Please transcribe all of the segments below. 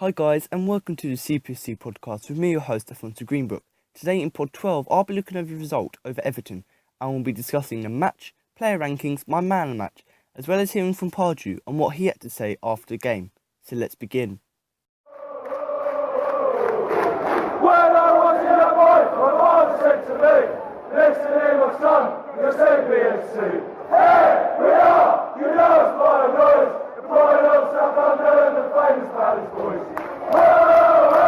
Hi guys, and welcome to the CPFC podcast with me, your host, Alfonso Greenbrook. Today in pod 12, I'll be looking over the result over Everton, and we'll be discussing the match, player rankings, my man of the match, as well as hearing from Pardew on what he had to say after the game. So let's begin. When I was a young boy, my father said to me, "Next to the name of son, you're CPFC. Hey, we are, you know us by the noise, the pride of Southampton and the famous Palace boys. Ho, ho, ho,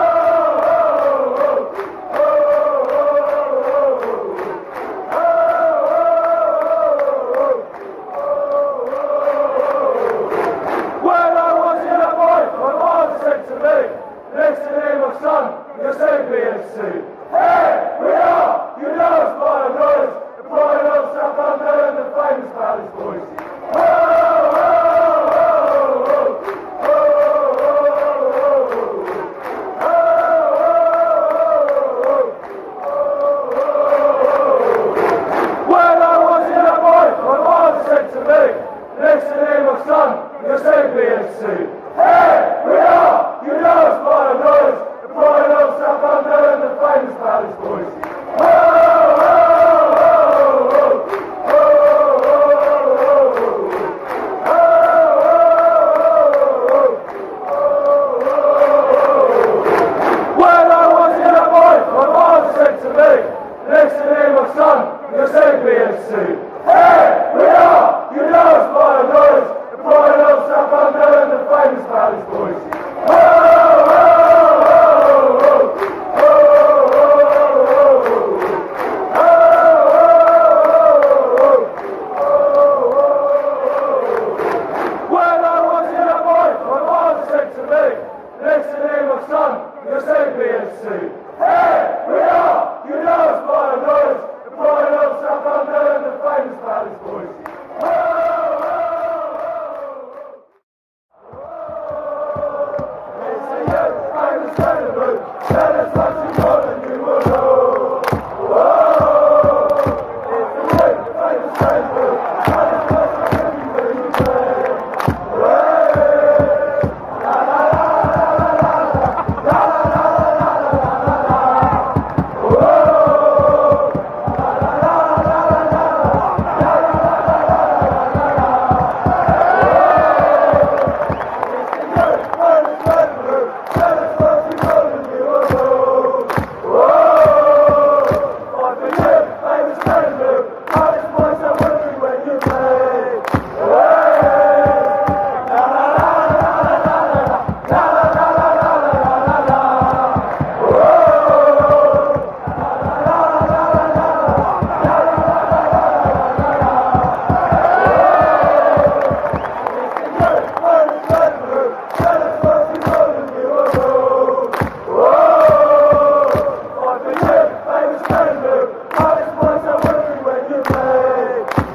ho, ho, ho, ho, When I was a young boy, my father said to me, "Next to the name of son, you're CPFC. Hey, we are, you know us by the noise, the pride of Southampton and the famous Palace boys. Ho, ho, ho, ho, ho, When I was a young boy, my father said to me, "Next to the name of son, you're CPFC. Hey, we are, you know us by the noise, the pride of Southampton and the famous Palace boys. Ho, ho, ho, ho, ho, When I was a young boy, my father said to me, "Next to the name of son, you're CPFC. Hey, we are, you know us by the noise, the pride of Southampton and the famous Palace boys. Ho, ho, When I was a young boy, my father said to me, "Next to the name of son, you're CPFC. Hey, we are, you know us by the noise, the pride of Southampton and the famous Palace boys. Ho, ho, It's a young famous celebrate, tell us what you want and you will know. It's a young famous celebrate, tell us what you want and you will know.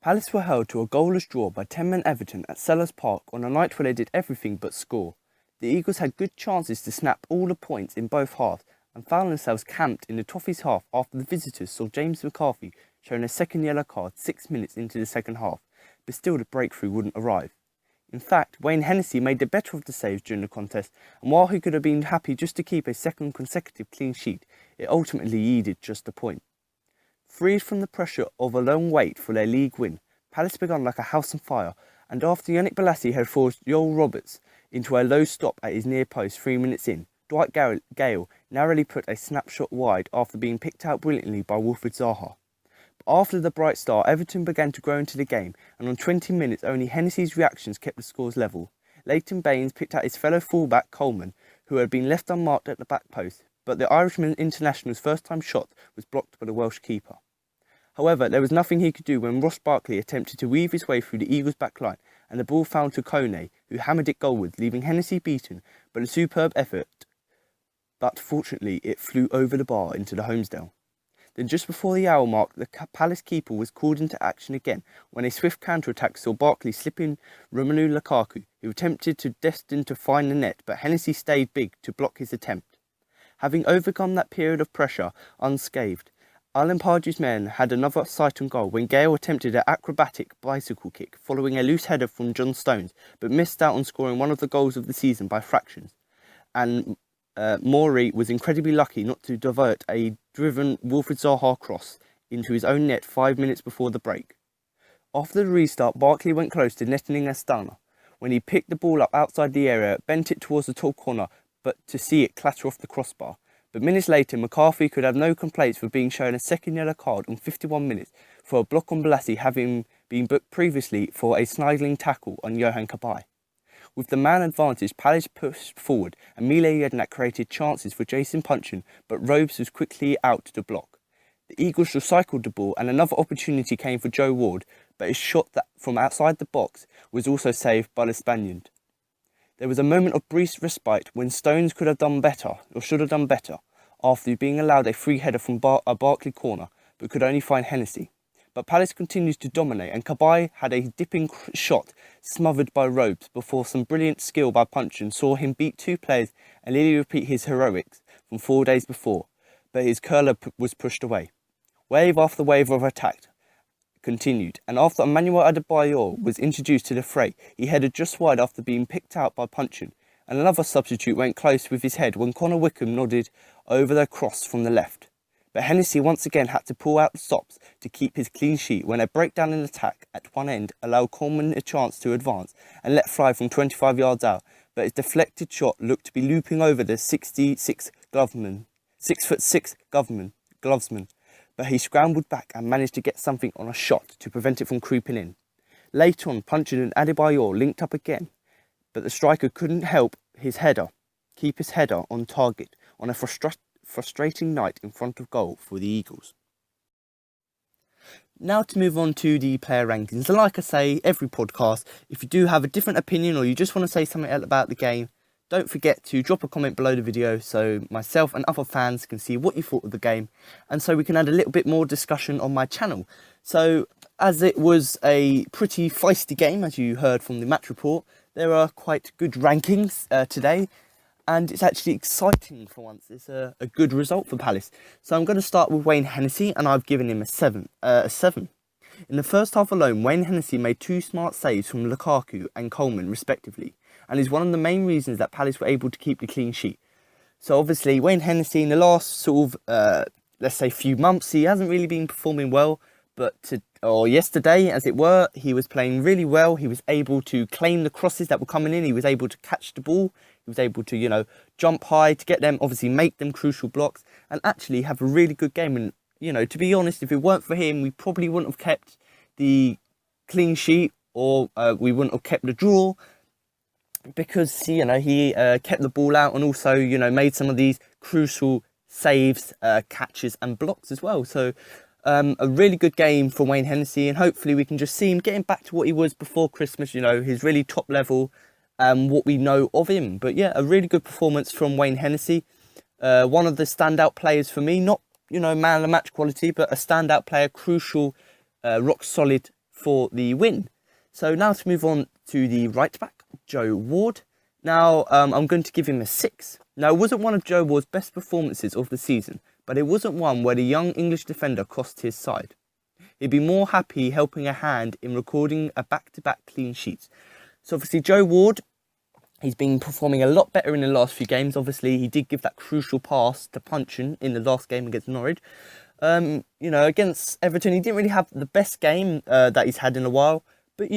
Palace were held to a goalless draw by 10-man Everton at Selhurst Park on a night where they did everything but score. The Eagles had good chances to snap all the points in both halves and found themselves camped in the Toffees half after the visitors saw James McCarthy showing a second yellow card 6 minutes into the second half, but still the breakthrough wouldn't arrive. In fact, Wayne Hennessey made the better of the saves during the contest, and while he could have been happy just to keep a second consecutive clean sheet, it ultimately yielded just a point. Freed from the pressure of a long wait for their league win, Palace began like a house on fire, and after Yannick Bolasie had forced Joel Roberts into a low stop at his near post 3 minutes in, Dwight Gale narrowly put a snapshot wide after being picked out brilliantly by Wilfried Zaha. But after the bright start, Everton began to grow into the game, and on 20 minutes only Hennessey's reactions kept the scores level. Leighton Baines picked out his fellow fullback Coleman, who had been left unmarked at the back post, but the Irishman international's first-time shot was blocked by the Welsh keeper. However, there was nothing he could do when Ross Barkley attempted to weave his way through the Eagles' back line, and the ball found to Kone, who hammered it goalwards, leaving Hennessey beaten, but a superb effort. But fortunately, it flew over the bar into the Holmesdale. Then just before the hour mark, the Palace keeper was called into action again when a swift counter-attack saw Barkley slip in Romelu Lukaku, who attempted to destined to find the net, but Hennessey stayed big to block his attempt. Having overcome that period of pressure unscathed, Alan Pardew's men had another sight on goal when Gale attempted an acrobatic bicycle kick following a loose header from John Stones, but missed out on scoring one of the goals of the season by fractions. And Morey was incredibly lucky not to divert a driven Wilfried Zaha cross into his own net 5 minutes before the break. After the restart, Barkley went close to netting Astana when he picked the ball up outside the area, bent it towards the top corner, but to see it clatter off the crossbar. But minutes later, McCarthy could have no complaints for being shown a second yellow card on 51 minutes for a block on Balassi, having been booked previously for a snidling tackle on Johan Cabai. With the man advantage, Palace pushed forward and Mile Jednak created chances for Jason Puncheon, but Robes was quickly out to block. The Eagles recycled the ball and another opportunity came for Joe Ward, but his shot that from outside the box was also saved by the Spaniard. There was a moment of brief respite when Stones could have done better, or should have done better, after being allowed a free header from a Barkley corner, but could only find Hennessey. But Palace continues to dominate, and Cabai had a dipping shot smothered by Robes before some brilliant skill by Puncheon saw him beat two players and nearly repeat his heroics from 4 days before, but his curler was pushed away. Wave after wave of attack continued, and after Emmanuel Adebayor was introduced to the fray, he headed just wide after being picked out by Puncheon, and another substitute went close with his head when Connor Wickham nodded over the cross from the left. But Hennessey once again had to pull out the stops to keep his clean sheet when a breakdown in attack at one end allowed Coleman a chance to advance and let fly from 25 yards out, but his deflected shot looked to be looping over the 6'6" glovesman, but he scrambled back and managed to get something on a shot to prevent it from creeping in. Later on, Puncheon and Adebayor linked up again, but the striker couldn't help keep his header on target on a frustrating night in front of goal for the Eagles. Now to move on to the player rankings. And like I say, every podcast, if you do have a different opinion or you just want to say something about the game, don't forget to drop a comment below the video so myself and other fans can see what you thought of the game, and so we can add a little bit more discussion on my channel. So, as it was a pretty feisty game, as you heard from the match report, there are quite good rankings today, and it's actually exciting for once. It's a good result for Palace. So I'm going to start with Wayne Hennessey, and I've given him a 7. In the first half alone, Wayne Hennessey made 2 smart saves from Lukaku and Coleman, respectively, and is one of the main reasons that Palace were able to keep the clean sheet. So obviously, Wayne Hennessey, in the last sort of, let's say, few months, he hasn't really been performing well, but yesterday, as it were, he was playing really well. He was able to claim the crosses that were coming in. He was able to catch the ball. He was able to, jump high to get them, obviously make them crucial blocks, and actually have a really good game. And, to be honest, if it weren't for him, we probably wouldn't have kept the clean sheet, or we wouldn't have kept the draw, because, he kept the ball out and also, made some of these crucial saves, catches and blocks as well. So a really good game for Wayne Hennessey, and hopefully we can just see him getting back to what he was before Christmas, his really top level, what we know of him. But yeah, a really good performance from Wayne Hennessey. One of the standout players for me, not, man of the match quality, but a standout player, crucial, rock solid for the win. So now to move on to the right back, Joe Ward. Now, I'm going to give him a 6. Now, it wasn't one of Joe Ward's best performances of the season, but it wasn't one where the young English defender cost his side. He'd be more happy helping a hand in recording a back-to-back clean sheet. So obviously, Joe Ward, he's been performing a lot better in the last few games. Obviously, he did give that crucial pass to Puncheon in the last game against Norwich. Against Everton, he didn't really have the best game that he's had in a while, but,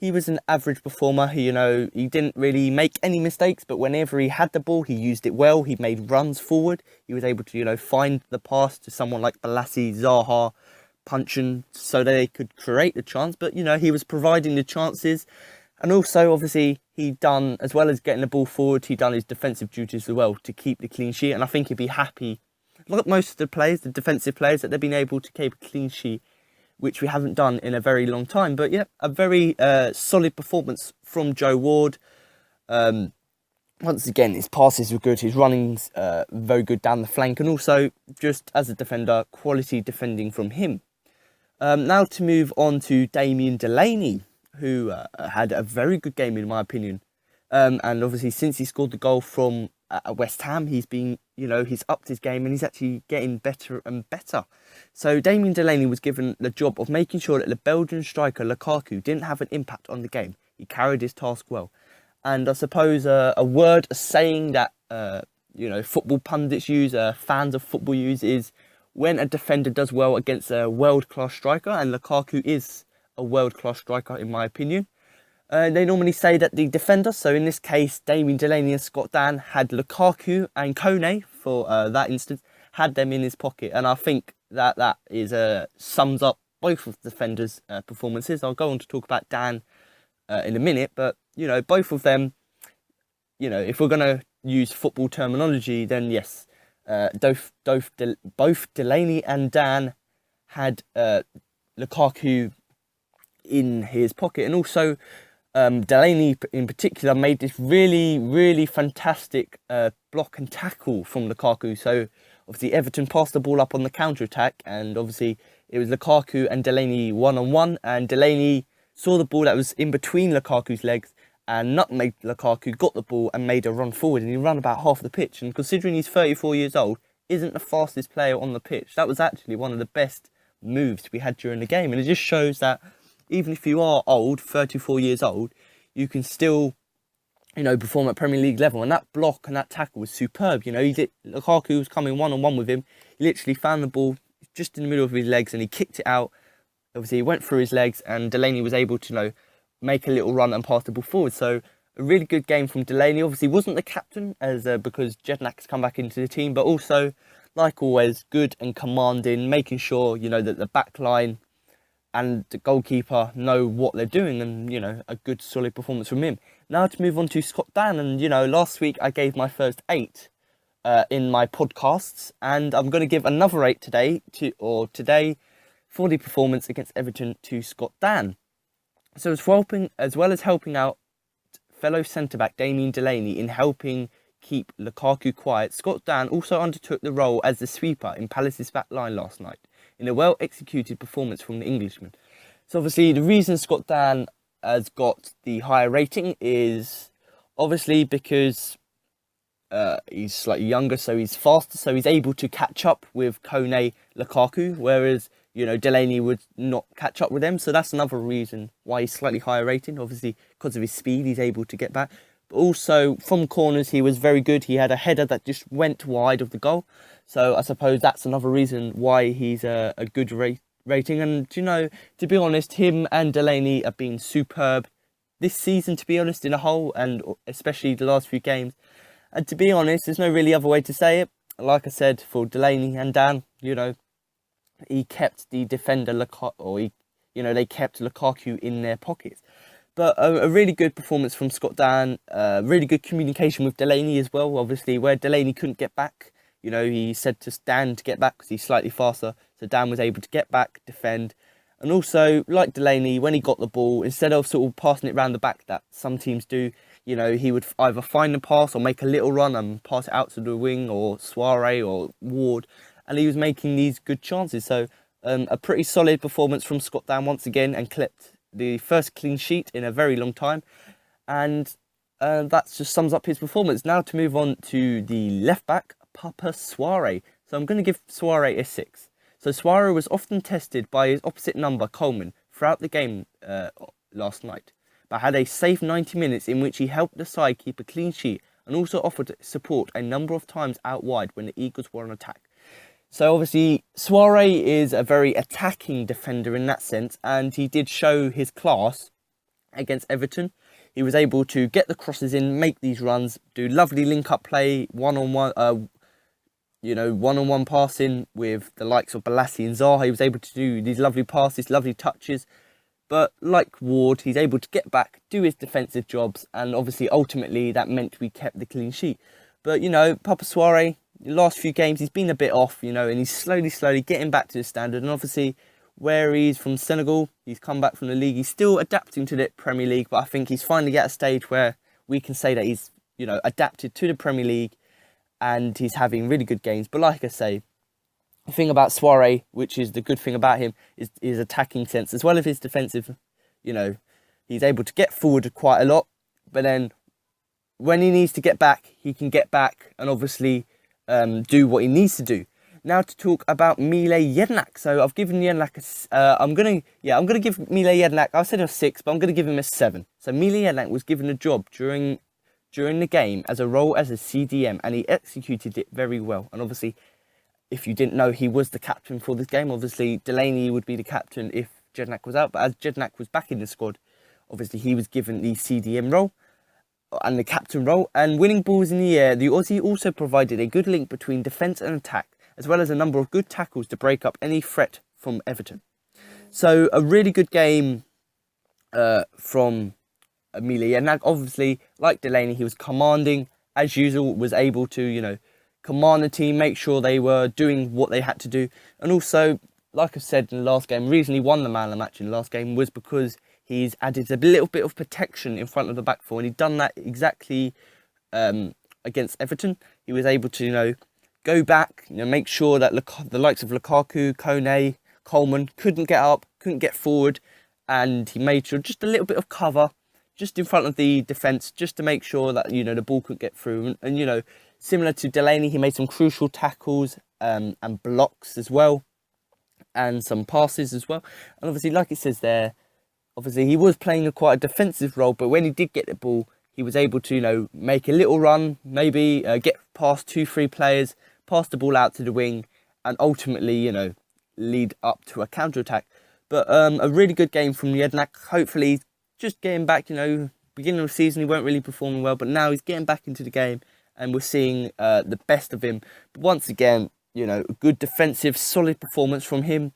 he was an average performer. He didn't really make any mistakes, but whenever he had the ball, he used it well. He made runs forward. He was able to, find the pass to someone like Balassi, Zaha, Puncheon, so that they could create the chance. But, he was providing the chances. And also, obviously, he done, as well as getting the ball forward, he done his defensive duties as well to keep the clean sheet. And I think he'd be happy, like most of the players, the defensive players, that they've been able to keep a clean sheet, which we haven't done in a very long time. But yeah, a very solid performance from Joe Ward. Once again, his passes were good, his runnings very good down the flank, and also, just as a defender, quality defending from him. Now to move on to Damien Delaney, who had a very good game in my opinion. And obviously, since he scored the goal from at West Ham. He's been, he's upped his game and he's actually getting better and better. So Damien Delaney was given the job of making sure that the Belgian striker Lukaku didn't have an impact on the game. He carried his task well. And I suppose a saying that, football pundits use, fans of football use, is when a defender does well against a world-class striker, and Lukaku is a world-class striker in my opinion. They normally say that the defender, so in this case, Damien Delaney and Scott Dann had Lukaku and Kone, for that instance, had them in his pocket. And I think that is sums up both of the defenders' performances. I'll go on to talk about Dan in a minute, but, both of them, if we're going to use football terminology, then yes, both Delaney and Dan had Lukaku in his pocket. And also, Delaney in particular made this really, really fantastic block and tackle from Lukaku. So obviously Everton passed the ball up on the counter-attack, and obviously it was Lukaku and Delaney one-on-one, and Delaney saw the ball that was in between Lukaku's legs and nutmegged Lukaku, got the ball and made a run forward, and he ran about half the pitch. And considering he's 34 years old, isn't the fastest player on the pitch. That was actually one of the best moves we had during the game, and it just shows that even if you are old, 34 years old, you can still, perform at Premier League level. And that block and that tackle was superb. Lukaku was coming one-on-one with him. He literally found the ball just in the middle of his legs and he kicked it out. Obviously, he went through his legs and Delaney was able to, make a little run and pass the ball forward. So a really good game from Delaney. Obviously, wasn't the captain because Jednak's come back into the team, but also, like always, good and commanding, making sure, that the back line and the goalkeeper know what they're doing, and, a good solid performance from him. Now to move on to Scott Dann, and, last week I gave my first 8 in my podcasts, and I'm going to give another 8 today for the performance against Everton to Scott Dann. So as well as helping out fellow centre-back Damien Delaney in helping keep Lukaku quiet, Scott Dann also undertook the role as the sweeper in Palace's back line last night, in a well-executed performance from the Englishman. So obviously the reason Scott Dann has got the higher rating is obviously because he's slightly younger, so he's faster, so he's able to catch up with Kone Lukaku, whereas, Delaney would not catch up with them. So that's another reason why he's slightly higher rating. Obviously, because of his speed, he's able to get back. But also, from corners, he was very good. He had a header that just went wide of the goal. So I suppose that's another reason why he's a good rating. And, to be honest, him and Delaney have been superb this season, to be honest, in a whole, and especially the last few games. And to be honest, there's no really other way to say it. Like I said, for Delaney and Dan, he kept the defender, they kept Lukaku in their pockets. But a really good performance from Scott Dann, really good communication with Delaney as well, obviously, where Delaney couldn't get back. He said to Dan to get back because he's slightly faster. So Dan was able to get back, defend. And also, like Delaney, when he got the ball, instead of sort of passing it around the back that some teams do, he would either find the pass or make a little run and pass it out to the wing or Soiree or Ward. And he was making these good chances. So a pretty solid performance from Scott Dann once again, and clipped the first clean sheet in a very long time. And that just sums up his performance. Now to move on to the left back, Papa Soiree. So I'm going to give Soiree a 6. So Soiree was often tested by his opposite number, Coleman, throughout the game last night, but had a safe 90 minutes in which he helped the side keep a clean sheet and also offered support a number of times out wide when the Eagles were on attack. So obviously Soiree is a very attacking defender in that sense, and he did show his class against Everton. He was able to get the crosses in, make these runs, do lovely link-up play, one-on-one passing with the likes of Balassi and Zaha. He was able to do these lovely passes, lovely touches. But like Ward, he's able to get back, do his defensive jobs, and obviously ultimately that meant we kept the clean sheet. But, Papa Soiree, the last few games, he's been a bit off, and he's slowly getting back to his standard. And obviously, where he's from Senegal, he's come back from the league. He's still adapting to the Premier League, but I think he's finally at a stage where we can say that he's, adapted to the Premier League and he's having really good games. But like I say, the thing about Soiree, which is the good thing about him, is his attacking sense, as well as his defensive. He's able to get forward quite a lot, but then when he needs to get back, he can get back and obviously do what he needs to do. Now to talk about Mile Jednak. So I've given Jednak I'm gonna give Mile Jednak, I said a 6, but I'm gonna give him a 7. So Mile Jednak was given a job during the game as a role as a CDM, and he executed it very well. And obviously, if you didn't know, he was the captain for this game. Obviously, Delaney would be the captain if Jednak was out, but as Jednak was back in the squad, obviously he was given the CDM role and the captain role. And winning balls in the air, the Aussie also provided a good link between defence and attack, as well as a number of good tackles to break up any threat from Everton. So a really good game from Amelia. And obviously, like Delaney, he was commanding, as usual, was able to, command the team, make sure they were doing what they had to do. And also, like I said in the last game, the reason he won the man of the match in the last game was because he's added a little bit of protection in front of the back four. And he'd done that exactly against Everton. He was able to, go back, make sure that the likes of Lukaku, Kone, Coleman couldn't get up, couldn't get forward. And he made sure just a little bit of cover just in front of the defence, just to make sure that, the ball couldn't get through. And similar to Delaney, he made some crucial tackles and blocks as well, and some passes as well. And obviously, like it says there, obviously he was playing quite a defensive role, but when he did get the ball, he was able to, make a little run, maybe get past 2-3 players, pass the ball out to the wing, and ultimately, lead up to a counter-attack. But a really good game from Jednak. Hopefully, just getting back, beginning of the season, he weren't really performing well, but now he's getting back into the game, and we're seeing the best of him. But once again, a good defensive, solid performance from him,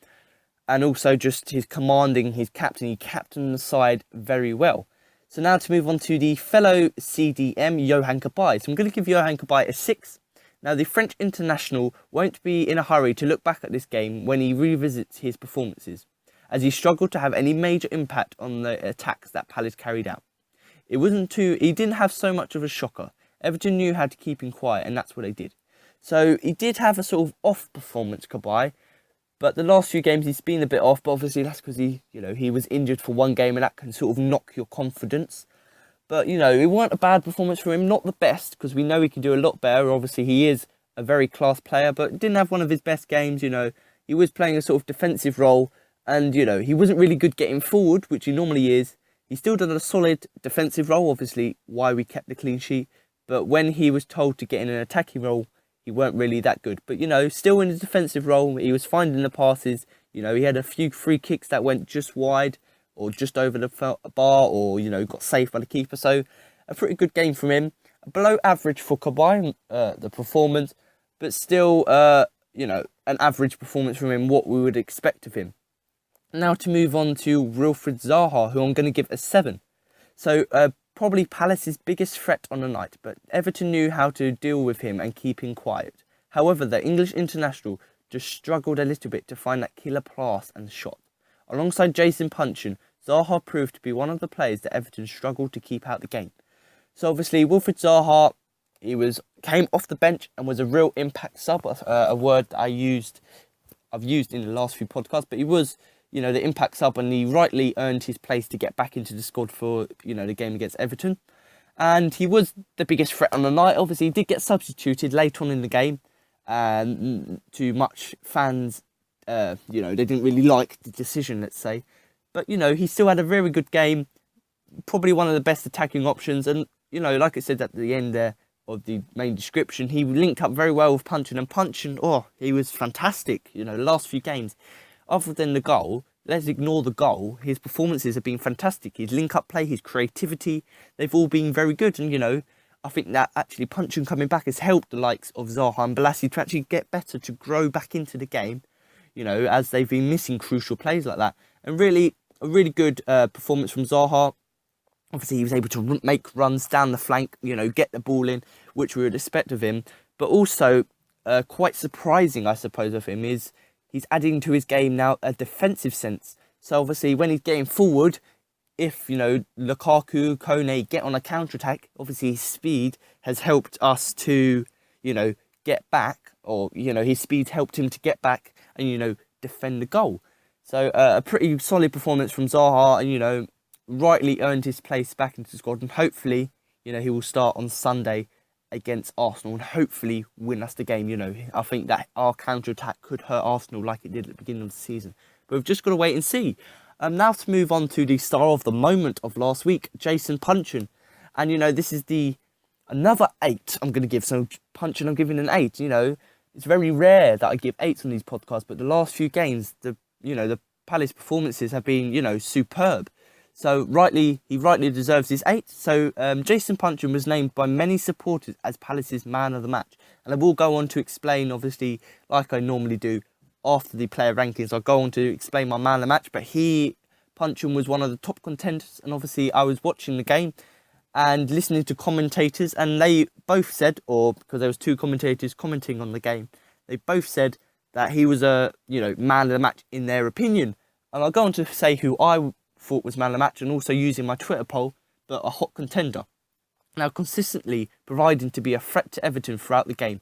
and also just his commanding, his captain. He captained the side very well. So now to move on to the fellow CDM, Yohan Cabaye. So I'm going to give Yohan Cabaye a 6. Now, the French international won't be in a hurry to look back at this game when he revisits his performances, as he struggled to have any major impact on the attacks that Palace carried out. He didn't have so much of a shocker. Everton knew how to keep him quiet, and that's what they did. So he did have a sort of off performance, Cabaye, but the last few games he's been a bit off, but obviously that's because he was injured for one game, and that can sort of knock your confidence. But, it weren't a bad performance for him, not the best, because we know he can do a lot better. Obviously, he is a very class player, but didn't have one of his best games, He was playing a sort of defensive role, and, he wasn't really good getting forward, which he normally is. He still did a solid defensive role, obviously, why we kept the clean sheet. But when he was told to get in an attacking role, he weren't really that good. But, still in his defensive role, he was finding the passes. He had a few free kicks that went just wide or just over the bar, or, got saved by the keeper. So a pretty good game from him. Below average for Cabaye, the performance, but still, an average performance from him, what we would expect of him. Now to move on to Wilfried Zaha, who I'm going to give a 7. So probably Palace's biggest threat on the night, but Everton knew how to deal with him and keep him quiet. However, the English international just struggled a little bit to find that killer pass and shot. Alongside Jason Punchin, Zaha proved to be one of the players that Everton struggled to keep out the game. So obviously, Wilfried Zaha, came off the bench and was a real impact sub, a word that I've used in the last few podcasts, but he was, the impact sub, and he rightly earned his place to get back into the squad for, the game against Everton. And he was the biggest threat on the night. Obviously, he did get substituted late on in the game, and to much fans, they didn't really like the decision, let's say. But, he still had a very good game, probably one of the best attacking options. And, like I said at the end there of the main description, he linked up very well with Punchin. And Punchin, he was fantastic, the last few games. Other than the goal, let's ignore the goal, his performances have been fantastic. His link-up play, his creativity, they've all been very good. And, I think that actually Punchin coming back has helped the likes of Zaha and Balassi to actually get better, to grow back into the game, as they've been missing crucial plays like that. And really, a really good performance from Zaha. Obviously, he was able to make runs down the flank, get the ball in, which we would expect of him. But also, quite surprising, I suppose, of him is he's adding to his game now a defensive sense. So obviously, when he's getting forward, if, Lukaku, Kone get on a counter-attack, obviously his speed has helped us to, get back, or, his speed helped him to get back and, defend the goal. So a pretty solid performance from Zaha, and, rightly earned his place back into the squad, and hopefully he will start on Sunday against Arsenal and hopefully win us the game. I think that our counter-attack could hurt Arsenal like it did at the beginning of the season. But we've just got to wait and see. Now to move on to the star of the moment of last week, Jason Puncheon. And, this is another 8 I'm going to give. So Puncheon, I'm giving an 8. It's very rare that I give 8s on these podcasts. But the last few games, the Palace performances have been, superb. So he rightly deserves his 8. So Jason Puncheon was named by many supporters as Palace's man of the match. And I will go on to explain, obviously, like I normally do, after the player rankings. I'll go on to explain my man of the match. But Puncheon was one of the top contenders. And obviously I was watching the game and listening to commentators. And they both said, or because there was 2 commentators commenting on the game, they both said that he was a, man of the match in their opinion. And I'll go on to say who I thought was man of the match, and also using my Twitter poll, but a hot contender. Now, consistently providing to be a threat to Everton throughout the game,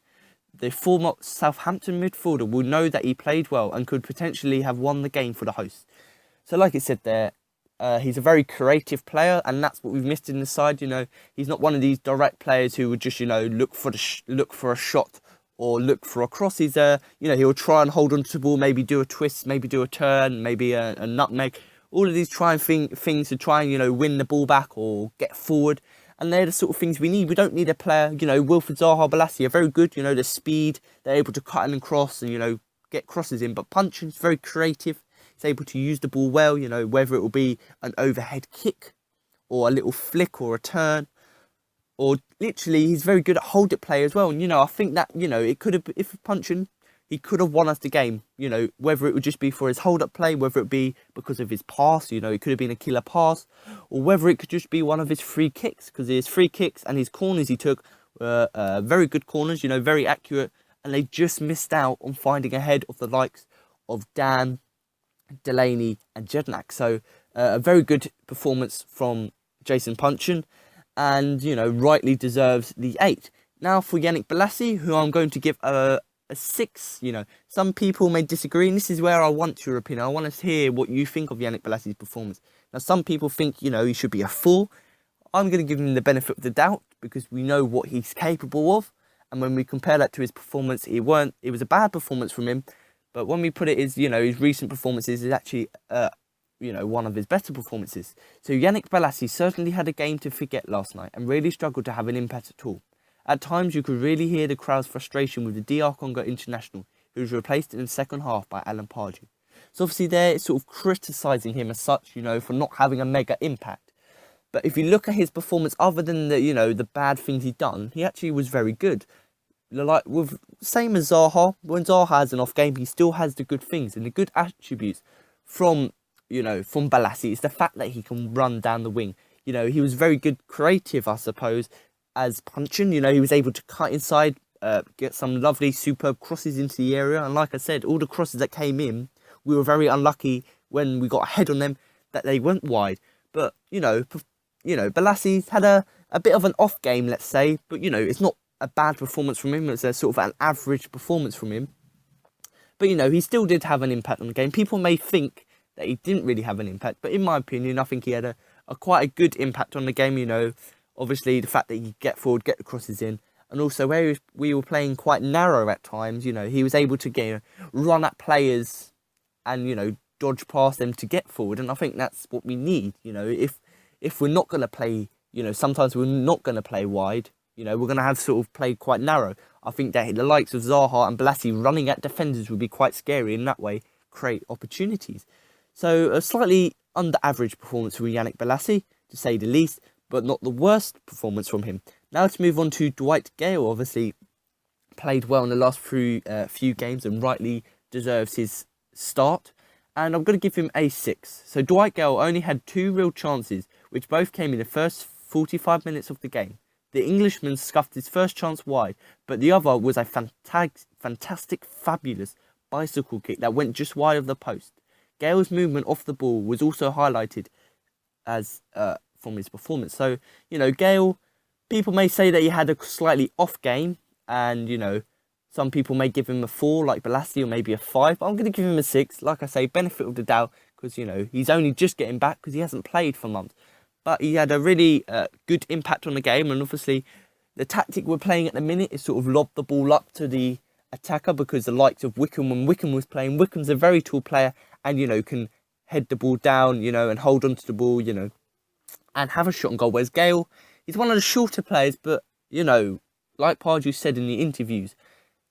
the former Southampton midfielder will know that he played well and could potentially have won the game for the hosts. So like it said there, he's a very creative player, and that's what we've missed in the side. He's not one of these direct players who would just, look for a shot or look for a cross. He's he'll try and hold on to the ball, maybe do a twist, maybe do a turn, maybe a nutmeg. All of these things to try and, win the ball back or get forward. And they're the sort of things we need. We don't need a player, Wilfried Zaha, Bolasie are very good, the speed. They're able to cut and cross and, get crosses in. But Puncheon's very creative. He's able to use the ball well, whether it will be an overhead kick or a little flick or a turn. Or literally, he's very good at hold-it play as well. And, I think that, it could have, if Puncheon, he could have won us the game, whether it would just be for his hold-up play, whether it be because of his pass, it could have been a killer pass, or whether it could just be one of his free kicks, because his free kicks and his corners he took were very good corners, very accurate, and they just missed out on finding ahead of the likes of Dan, Delaney and Jednak. So a very good performance from Jason Puncheon, and, rightly deserves the 8. Now for Yannick Bolasie, who I'm going to give a 6. Some people may disagree, and this is where I want your opinion. I want to hear what you think of Yannick Bolasie's performance. Now, some people think, he should be a 4. I'm going to give him the benefit of the doubt because we know what he's capable of. And when we compare that to his performance, it was a bad performance from him. But when we put it as, his recent performances is actually, one of his better performances. So Yannick Bolasie certainly had a game to forget last night and really struggled to have an impact at all. At times, you could really hear the crowd's frustration with the DR Congo international, who was replaced in the second half by Alan Pardew. So obviously they're sort of criticising him as such, for not having a mega impact. But if you look at his performance, other than the bad things he'd done, he actually was very good. Like same as Zaha, when Zaha has an off game, he still has the good things and the good attributes from Bolasie. It's the fact that he can run down the wing. He was very good creative, I suppose, as Puncheon. He was able to cut inside, get some lovely, superb crosses into the area. And like I said, all the crosses that came in, we were very unlucky when we got ahead on them that they went wide. But, Bolasie's had a bit of an off game, let's say. But, it's not a bad performance from him. It's a sort of an average performance from him. But, he still did have an impact on the game. People may think that he didn't really have an impact. But in my opinion, I think he had a quite a good impact on the game, Obviously, the fact that he get forward, get the crosses in, and also where we were playing quite narrow at times, he was able to run at players and, dodge past them to get forward. And I think that's what we need, if we're not going to play, sometimes we're not going to play wide, we're going to have sort of played quite narrow. I think that the likes of Zaha and Bolasie running at defenders would be quite scary, in that way create opportunities. So a slightly under average performance from Yannick Bolasie, to say the least, but not the worst performance from him. Now to move on to Dwight Gale. Obviously played well in the last few games and rightly deserves his start. And I'm going to give him a 6. So Dwight Gale only had 2 real chances, which both came in the first 45 minutes of the game. The Englishman scuffed his first chance wide, but the other was a fantastic, fabulous bicycle kick that went just wide of the post. Gale's movement off the ball was also highlighted as from his performance. So, Gale, people may say that he had a slightly off game, and, some people may give him a 4, like Bolasie, or maybe a 5. But I'm going to give him a 6. Like I say, benefit of the doubt, because, he's only just getting back because he hasn't played for months. but he had a really good impact on the game. And obviously, the tactic we're playing at the minute is sort of lob the ball up to the attacker, because the likes of Wickham, when Wickham was playing, Wickham's a very tall player and, can head the ball down, and hold on to the ball, and have a shot on goal. Whereas Gale, he's one of the shorter players, but, like Pardew said in the interviews,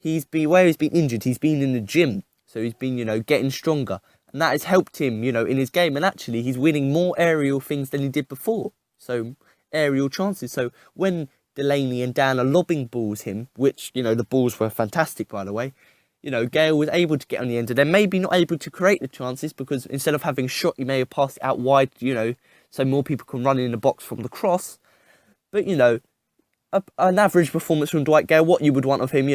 where he's been injured, he's been in the gym. So he's been, getting stronger. And that has helped him, in his game. And actually, he's winning more aerial things than he did before. So, aerial chances. So, when Delaney and Dan are lobbing balls him, which, the balls were fantastic, by the way, Gale was able to get on the end of them. Maybe not able to create the chances, because instead of having a shot, he may have passed it out wide, so more people can run in the box from the cross. But, an average performance from Dwight Gale, what you would want of him,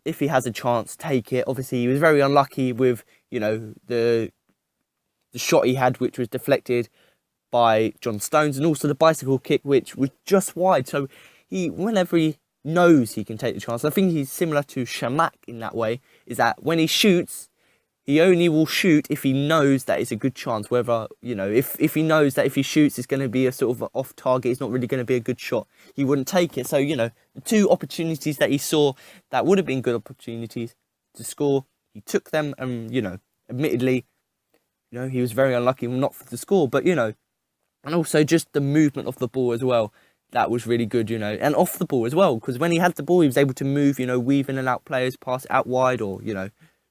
if he has a chance, take it. Obviously, he was very unlucky with, the shot he had, which was deflected by John Stones, and also the bicycle kick, which was just wide. So whenever he knows he can take the chance, I think he's similar to Shamak in that way, is that when he shoots, he only will shoot if he knows that it's a good chance. Whether, if he knows that if he shoots, it's going to be a sort of off target, it's not really going to be a good shot, he wouldn't take it. So, the two opportunities that he saw that would have been good opportunities to score, he took them. And, admittedly, he was very unlucky not for the score. But, and also just the movement of the ball as well, that was really good, and off the ball as well. Because when he had the ball, he was able to move, weave in and out players, pass it out wide, or,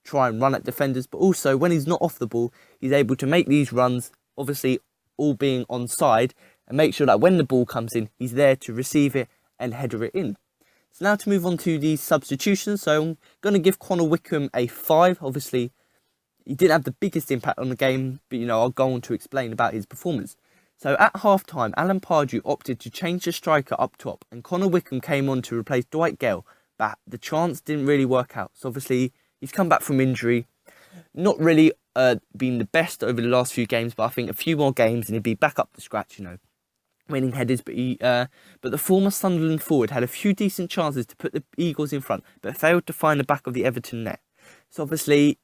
try and run at defenders. But also, when he's not off the ball, he's able to make these runs, obviously all being onside, and make sure that when the ball comes in, he's there to receive it and header it in. So now to move on to these substitutions. So I'm going to give Connor Wickham a 5. Obviously, he didn't have the biggest impact on the game, but, I'll go on to explain about his performance. So at half-time, Alan Pardew opted to change the striker up top, and Connor Wickham came on to replace Dwight Gale, but the chance didn't really work out. So obviously, he's come back from injury, not really been the best over the last few games, but I think a few more games and he'd be back up to scratch, winning headers. But the former Sunderland forward had a few decent chances to put the Eagles in front, but failed to find the back of the Everton net. So obviously,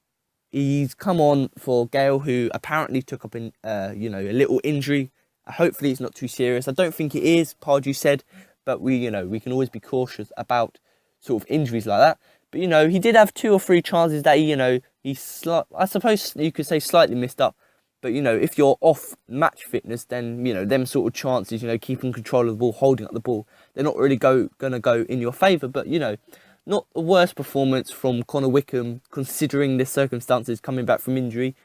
he's come on for Gale, who apparently took up a little injury. Hopefully, it's not too serious. I don't think it is, Pardew said, but we can always be cautious about sort of injuries like that. But, he did have 2 or 3 chances that I suppose you could say slightly missed up. But, if you're off match fitness, then, them sort of chances, keeping control of the ball, holding up the ball, they're not really going to go in your favour. But, not the worst performance from Connor Wickham, considering the circumstances coming back from injury.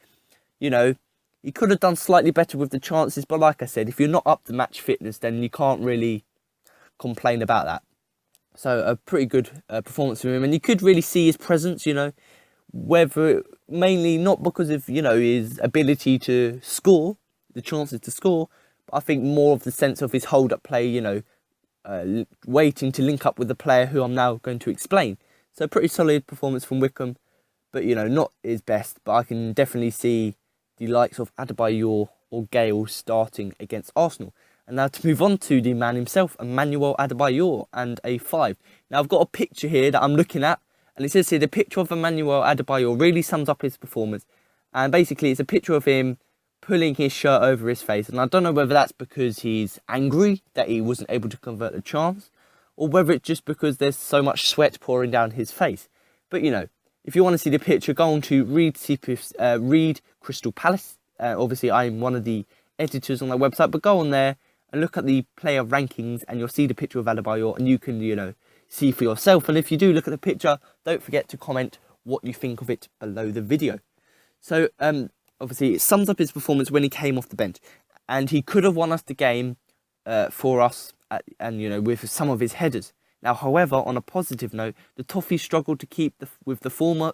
He could have done slightly better with the chances. But like I said, if you're not up to match fitness, then you can't really complain about that. So a pretty good performance from him, and you could really see his presence, whether mainly not because of, his ability to score, the chances to score, but I think more of the sense of his hold-up play, waiting to link up with the player who I'm now going to explain. So pretty solid performance from Wickham, but, not his best, but I can definitely see the likes of Adebayor or Gale starting against Arsenal. And now to move on to the man himself, Emmanuel Adebayor, and a 5. Now I've got a picture here that I'm looking at, and it says here the picture of Emmanuel Adebayor really sums up his performance. And basically it's a picture of him pulling his shirt over his face. And I don't know whether that's because he's angry that he wasn't able to convert the chance, or whether it's just because there's so much sweat pouring down his face. But, if you want to see the picture, go on to read Crystal Palace. Obviously, I'm one of the editors on that website, but go on there and look at the player rankings, and you'll see the picture of Adebayor, and you can, see for yourself. And if you do look at the picture, don't forget to comment what you think of it below the video. So, obviously, it sums up his performance when he came off the bench, and he could have won us the game for us, with some of his headers. Now, however, on a positive note, the Toffees struggled to keep with the former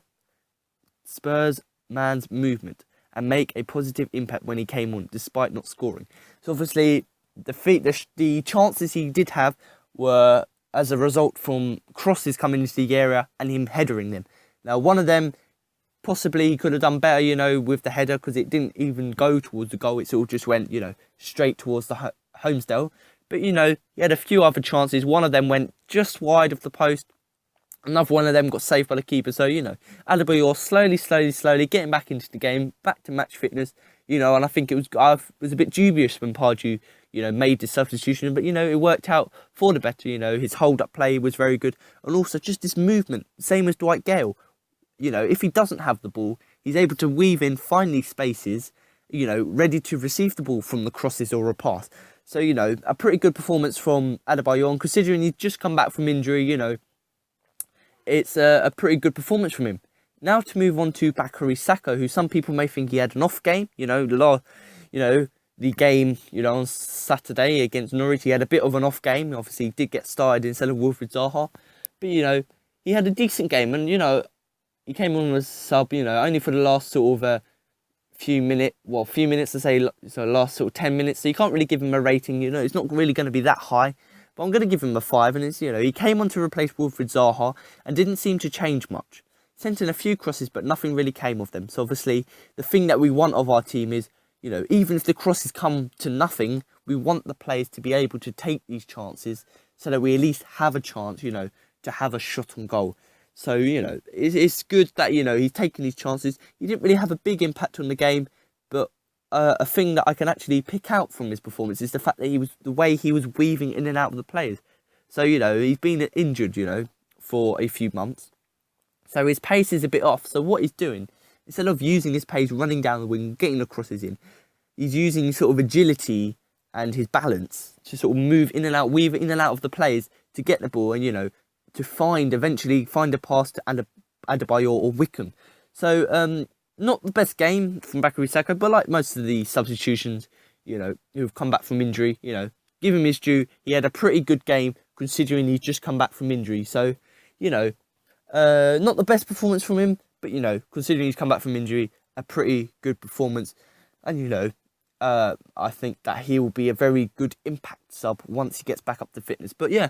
Spurs man's movement and make a positive impact when he came on, despite not scoring. So obviously, the chances he did have were as a result from crosses coming into the area and him headering them. Now, one of them, possibly he could have done better, with the header, because it didn't even go towards the goal. It all just went, straight towards the Homesdale. But, he had a few other chances. One of them went just wide of the post. Another one of them got saved by the keeper. So, Adebayor slowly getting back into the game, back to match fitness. And I think I was a bit dubious when Pardew, made the substitution, but, it worked out for the better. His hold-up play was very good. And also just this movement, same as Dwight Gale. If he doesn't have the ball, he's able to weave in, find these spaces, ready to receive the ball from the crosses or a pass. So, a pretty good performance from Adebayor. And considering he's just come back from injury, it's a pretty good performance from him. Now to move on to Bakary Saka, who some people may think he had an off game. The game, on Saturday against Norwich, he had a bit of an off game. Obviously, he did get started instead of Wilfried Zaha. But, he had a decent game. And, he came on as sub, only for the last sort of few minutes to say, so last sort of 10 minutes. So you can't really give him a rating, it's not really going to be that high. But I'm going to give him a 5. And it's, he came on to replace Wilfried Zaha and didn't seem to change much. Sent in a few crosses, but nothing really came of them. So obviously, the thing that we want of our team is, even if the crosses come to nothing, we want the players to be able to take these chances so that we at least have a chance, to have a shot on goal. So, it's good that, he's taking these chances. He didn't really have a big impact on the game, but a thing that I can actually pick out from his performance is the fact that the way he was weaving in and out of the players. So, he's been injured, for a few months. So his pace is a bit off. So what he's doing, instead of using his pace, running down the wing, getting the crosses in, he's using sort of agility and his balance to sort of move in and out, weave in and out of the players to get the ball and, to eventually find a pass to Adebayor or Wickham. So, not the best game from Bakary Saka, but like most of the substitutions, who've come back from injury, give him his due. He had a pretty good game considering he's just come back from injury. So, not the best performance from him, but, considering he's come back from injury, a pretty good performance. And, I think that he will be a very good impact sub once he gets back up to fitness. But, yeah,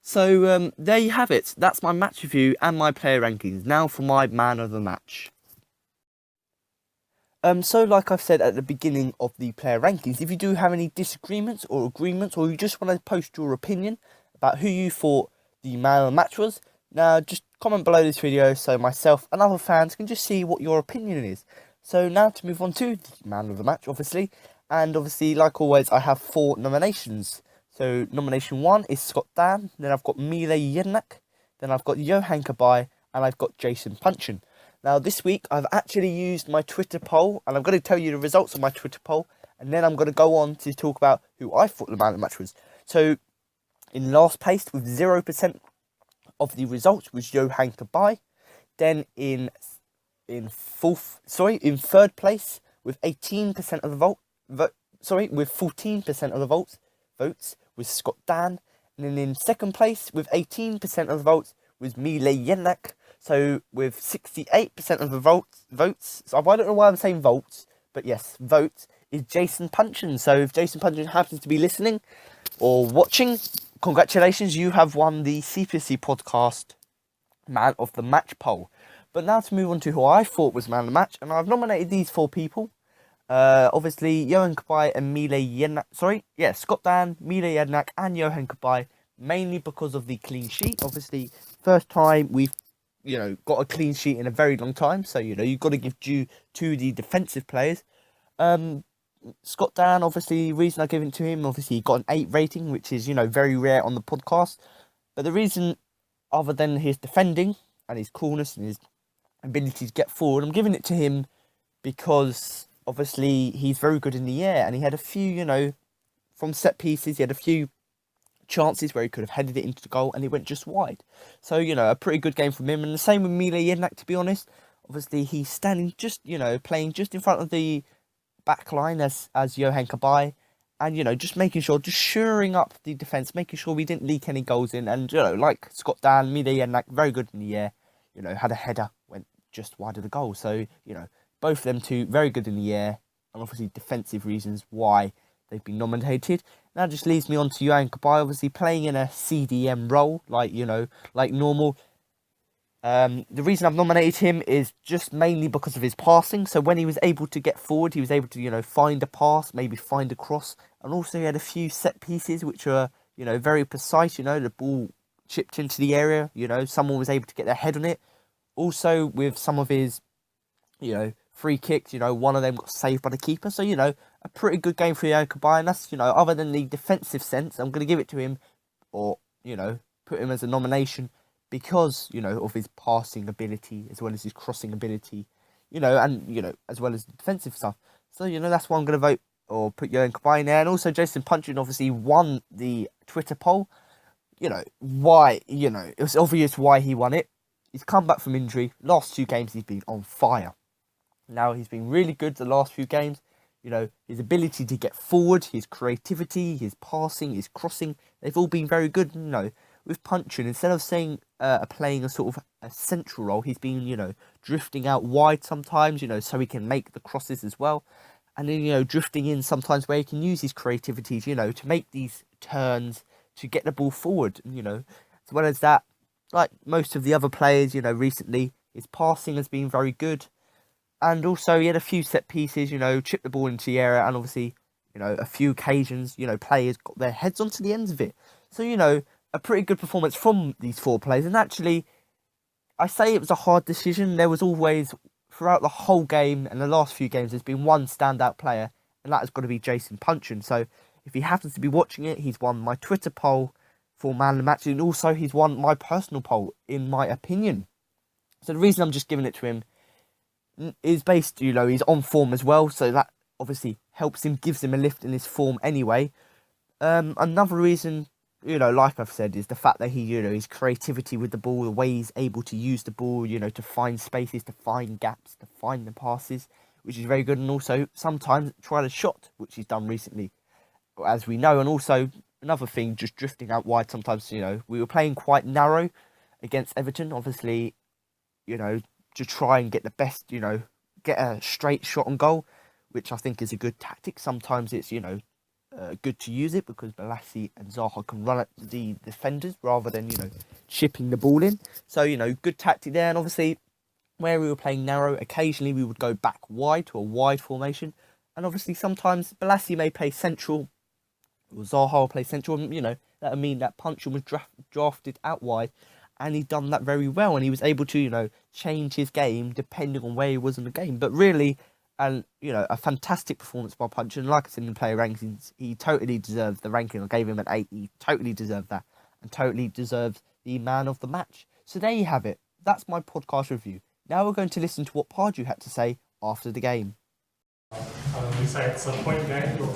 so there you have it. That's my match review and my player rankings. Now for my man of the match. So like I've said at the beginning of the player rankings, if you do have any disagreements or agreements, or you just want to post your opinion about who you thought the man of the match was, now just comment below this video so myself and other fans can just see what your opinion is. So now to move on to the man of the match, obviously. And obviously, like always, I have 4 nominations. So nomination 1 is Scott Dan, then I've got Mile Jednak, then I've got Johan Cabaye, and I've got Jason Punchin. Now this week I've actually used my Twitter poll, and I'm going to tell you the results of my Twitter poll, and then I'm going to go on to talk about who I thought the man of the match was. So in last place with 0% of the results was Johan Cabaye. Then in third place with 18% of the with 14% of the votes was Scott Dan. And then in second place with 18% of the votes was Mile Jednak. So with 68% of the votes, so I don't know why I'm saying votes, but yes, votes, is Jason Punchin. So if Jason Punchin happens to be listening or watching, congratulations, you have won the CPFC podcast man of the match poll. But now to move on to who I thought was man of the match, and I've nominated these 4 people. Obviously, Johan Cabaye and Mile Jednak. Scott Dan, Mile Jednak, and Johan Cabaye, mainly because of the clean sheet. Obviously, first time we've got a clean sheet in a very long time. So, you've got to give due to the defensive players. Scott Dan, obviously, the reason I give it to him, obviously, he got an 8 rating, which is, very rare on the podcast. But the reason, other than his defending and his coolness and his ability to get forward, I'm giving it to him because, obviously, he's very good in the air. And he had a few, from set pieces, he had a few chances where he could have headed it into the goal and he went just wide. So, a pretty good game from him. And the same with Mile Jednak, to be honest. Obviously, he's standing just, playing just in front of the back line as Johan Cabaye. And, just making sure, just shoring up the defence, making sure we didn't leak any goals in. And, like Scott Dan, Mile Jednak, very good in the air. Had a header, went just wide of the goal. So, both of them two, very good in the air. And obviously, defensive reasons why they've been nominated. Now just leads me on to Johan Cabaye, obviously playing in a CDM role, like normal. The reason I've nominated him is just mainly because of his passing. So when he was able to get forward, he was able to, find a pass, maybe find a cross. And also he had a few set pieces which were, very precise. The ball chipped into the area, someone was able to get their head on it. Also with some of his, free kicks, one of them got saved by the keeper. So, a pretty good game for Yokobai. And that's, other than the defensive sense, I'm going to give it to him or, put him as a nomination because, of his passing ability as well as his crossing ability, and, as well as the defensive stuff. So, that's why I'm going to vote or put Yokobai in there. And also Jason Punchin obviously won the Twitter poll. Why, it was obvious why he won it. He's come back from injury. Last 2 games, he's been on fire. Now, he's been really good the last few games. His ability to get forward, his creativity, his passing, his crossing, they've all been very good. With Punchin, instead of playing a sort of a central role, he's been, drifting out wide sometimes, so he can make the crosses as well. And then, drifting in sometimes where he can use his creativity, to make these turns, to get the ball forward, As well as that, like most of the other players, recently, his passing has been very good. And also, he had a few set pieces, chipped the ball into the area, and obviously, a few occasions, players got their heads onto the ends of it. So, a pretty good performance from these 4 players. And actually, I say it was a hard decision. There was always, throughout the whole game and the last few games, there's been one standout player, and that has got to be Jason Punchin. So, if he happens to be watching it, he's won my Twitter poll for Man of the Match, and also he's won my personal poll, in my opinion. So, the reason I'm just giving it to him is based, he's on form as well, so that obviously helps him, gives him a lift in his form anyway. Another reason, like I've said, is the fact that he, his creativity with the ball, the way he's able to use the ball, to find spaces, to find gaps, to find the passes, which is very good, and also sometimes try the shot, which he's done recently, as we know. And also, another thing, just drifting out wide sometimes, we were playing quite narrow against Everton, obviously, to try and get the best, get a straight shot on goal, which I think is a good tactic. Sometimes it's, good to use it because Balassi and Zaha can run at the defenders rather than, chipping the ball in. So, good tactic there. And obviously, where we were playing narrow, occasionally we would go back wide to a wide formation. And obviously, sometimes Balassi may play central, or Zaha will play central. And, that would mean that Punchin was drafted out wide. And he done that very well, and he was able to, change his game depending on where he was in the game. But really, and a fantastic performance by Punchin. Like I said in the player rankings, he totally deserved the ranking. I gave him an 8. He totally deserved that, and totally deserves the man of the match. So there you have it. That's my podcast review. Now we're going to listen to what Pardew had to say after the game. You say it's a point game, or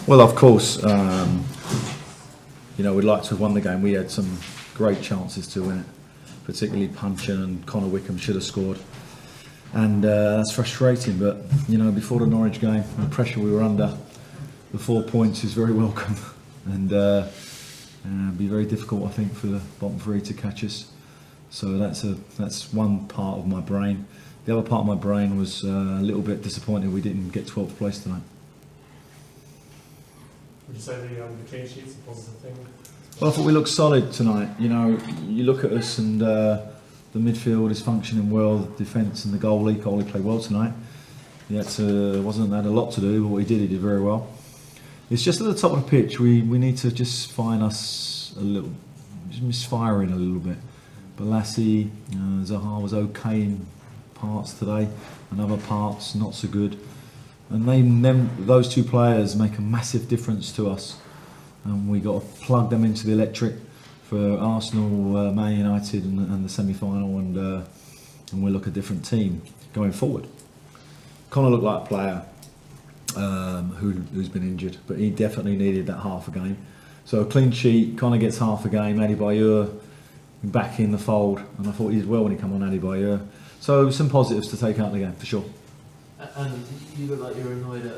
well, of course. We'd like to have won the game. We had some great chances to win it, particularly Punchin and Connor Wickham should have scored. And that's frustrating, but, before the Norwich game, the pressure we were under, the 4 points is very welcome. And it'd be very difficult, I think, for the bottom 3 to catch us. So that's one part of my brain. The other part of my brain was a little bit disappointed we didn't get 12th place tonight. would you say the clean sheet's a positive thing? Well, I thought we looked solid tonight. You look at us and the midfield is functioning well, the defence and the goalie played well tonight. He had a lot to do, but what he did very well. It's just at the top of the pitch, we need to just find us a little, just misfiring a little bit. Balassi, Zaha was okay in parts today, and other parts not so good. And those 2 players make a massive difference to us. And we got to plug them into the electric for Arsenal, Man United, and the semi-final, and we'll look a different team going forward. Connor looked like a player who's been injured, but he definitely needed that half a game. So a clean sheet, Connor gets half a game, Adebayor back in the fold, and I thought he did well when he came on, Adebayor. So some positives to take out of the game for sure. And you look like you're annoyed at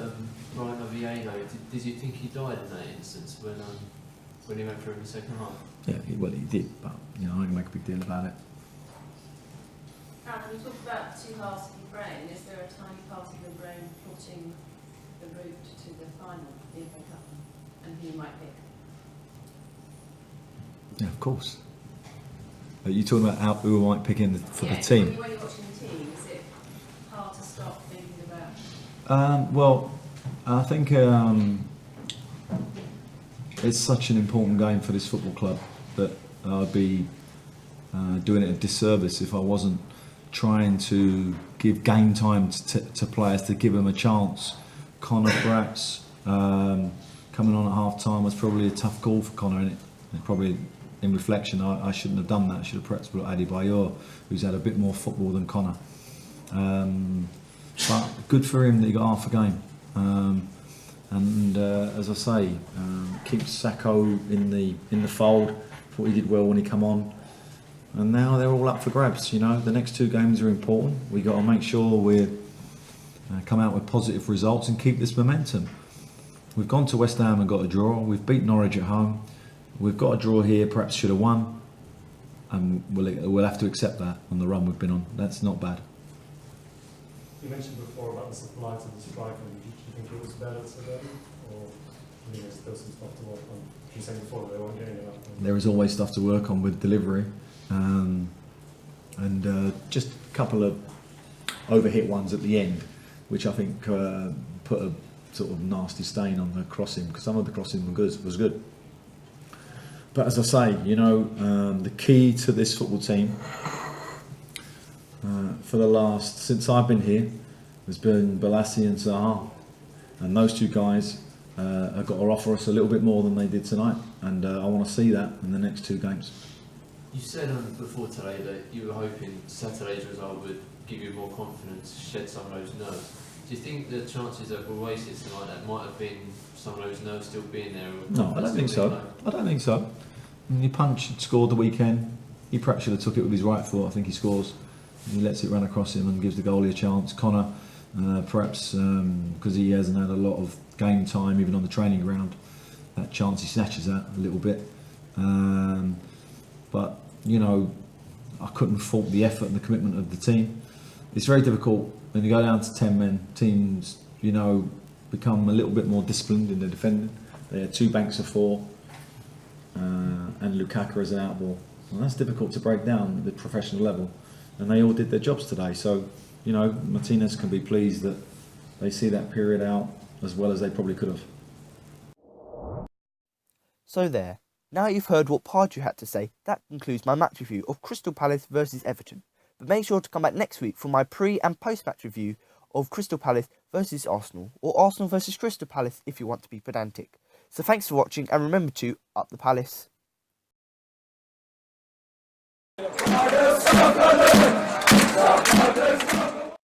Ryan Oviedo. Did you think he died in that instance when he went through in the second half? Yeah, he did, but I don't make a big deal about it. When you talk about 2 halves of your brain, is there a tiny part of your brain plotting the route to the final, the FA Cup, and who you might pick? Yeah, of course. Are you talking about who I might pick for the team? When you're watching the team, is it hard to stop thinking about? Well, I think it's such an important game for this football club that I'd be doing it a disservice if I wasn't trying to give game time to players, to give them a chance. Connor perhaps coming on at half time was probably a tough call for Connor, and probably in reflection I shouldn't have done that. I should have perhaps brought Adebayor, who's had a bit more football than Connor. But good for him that he got half a game. And as I say, keeps Sacco in the fold. Thought he did well when he come on. And now they're all up for grabs. You know, the next 2 games are important. We got to make sure we come out with positive results and keep this momentum. We've gone to West Ham and got a draw. We've beat Norwich at home. We've got a draw here. Perhaps should have won. And we'll have to accept that on the run we've been on. That's not bad. You mentioned before about the supply to the striker. Do you think it was better today, or do you think there's still some stuff to work on? You said before they weren't getting enough. There is always stuff to work on with delivery, and just a couple of overhit ones at the end, which I think put a sort of nasty stain on the crossing, because some of the crossing was good. But as I say, you know, the key to this football team since I've been here has been Balassi and Zaha, and those 2 guys have got to offer us a little bit more than they did tonight, and I want to see that in the next 2 games. You said before today that you were hoping Saturday's result would give you more confidence, shed some of those nerves. Do you think the chances that were wasted tonight that might have been some of those nerves still being there? No, I don't think so. I don't think so. I mean, Punch had scored the weekend. He perhaps should have took it with his right foot. I think he scores. He lets it run across him and gives the goalie a chance. Connor, perhaps because he hasn't had a lot of game time, even on the training ground, that chance he snatches at a little bit. But, you know, I couldn't fault the effort and the commitment of the team. It's very difficult when you go down to 10 men. Teams, you know, become a little bit more disciplined in their defending. They had 2 banks of 4 and Lukaku as an outball. And that's difficult to break down at the professional level. And they all did their jobs today. So, you know, Martinez can be pleased that they see that period out as well as they probably could have. So there. Now you've heard what Pardew had to say, that concludes my match review of Crystal Palace versus Everton. But make sure to come back next week for my pre- and post-match review of Crystal Palace versus Arsenal, or Arsenal versus Crystal Palace if you want to be pedantic. So thanks for watching, and remember to up the Palace. South London!